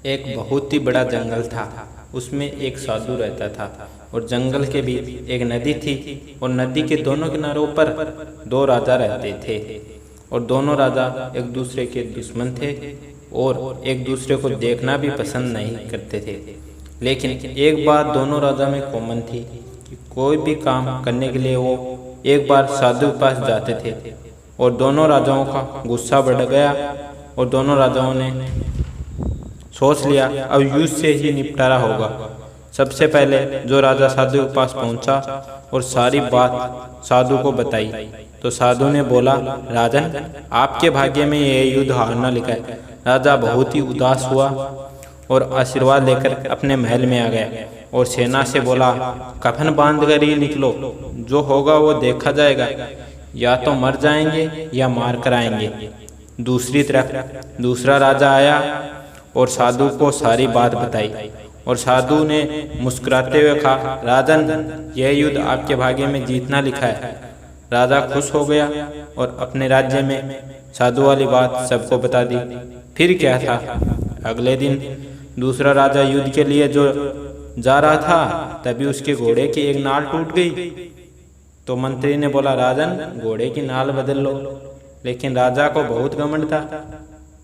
एक बहुत ही बड़ा जंगल था। उसमें एक साधु रहता था और जंगल के बीच एक नदी थी और नदी के दोनों किनारों पर दो राजा रहते थे और दोनों राजा एक दूसरे के दुश्मन थे और एक दूसरे को देखना भी पसंद नहीं करते थे। लेकिन एक बात दोनों राजा में कॉमन थी कि कोई भी काम करने के लिए वो एक बार साधु के पास जाते थे और दोनों राजाओं का गुस्सा बढ़ गया और दोनों राजाओं ने सोच लिया अब युद्ध से ही निपटारा होगा। सबसे पहले जो राजा साधु के पास पहुंचा और सारी बात साधु को बताई तो साधु ने बोला, राजन, आपके भाग्य में यह युद्ध हारना लिखा है। राजा बहुत ही उदास हुआ और आशीर्वाद लेकर अपने महल में आ गया और सेना से बोला, कफन बांध कर ही निकलो, जो होगा वो देखा जाएगा, या तो मर जाएंगे या मार कर आएंगे। दूसरी तरफ दूसरा राजा आया और साधु को सारी बात बताई और साधु ने मुस्कुराते हुए कहा, राजन, यह युद्ध आपके भाग्य में जीतना लिखा है। राजा खुश हो गया और अपने राज्य में साधु वाली बात सबको बता दी। फिर क्या था, अगले दिन दूसरा राजा युद्ध के लिए जो जा रहा था तभी उसके घोड़े की एक नाल टूट गई। तो मंत्री ने बोला, राजन, घोड़े की नाल बदल लो। लेकिन राजा को बहुत घमंड था।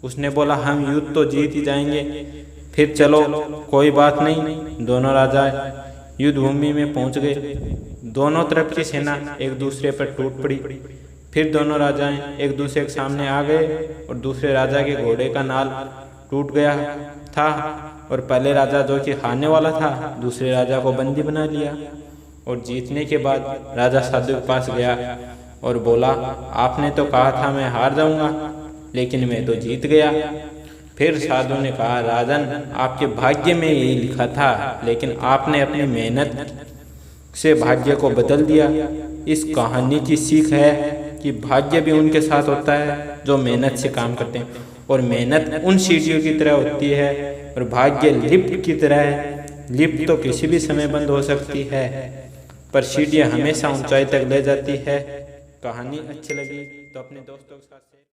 उसने बोला, हम युद्ध तो जीत ही जाएंगे, फिर चलो कोई बात नहीं। दोनों राजा युद्ध भूमि में पहुंच गए। दोनों तरफ की सेना एक दूसरे पर टूट पड़ी। फिर दोनों राजाएं एक दूसरे के सामने आ गए और दूसरे राजा के घोड़े का नाल टूट गया था और पहले राजा जो कि हारने वाला था दूसरे राजा को बंदी बना लिया। और जीतने के बाद राजा साधु के पास गया और बोला, आपने तो कहा था मैं हार जाऊंगा, लेकिन मैं तो जीत गया। फिर साधु ने कहा, राजन, आपके भाग्य में यही लिखा था, लेकिन आपने अपनी मेहनत से भाग्य को बदल दिया। इस कहानी की सीख है कि भाग्य भी उनके साथ होता है जो मेहनत से काम करते हैं और मेहनत उन सीढ़ियों की तरह होती है और भाग्य लिफ्ट की तरह है। लिफ्ट तो किसी भी समय बंद हो सकती है पर सीढ़ियाँ हमेशा ऊंचाई तक ले जाती है। कहानी अच्छी लगी तो अपने दोस्तों के साथ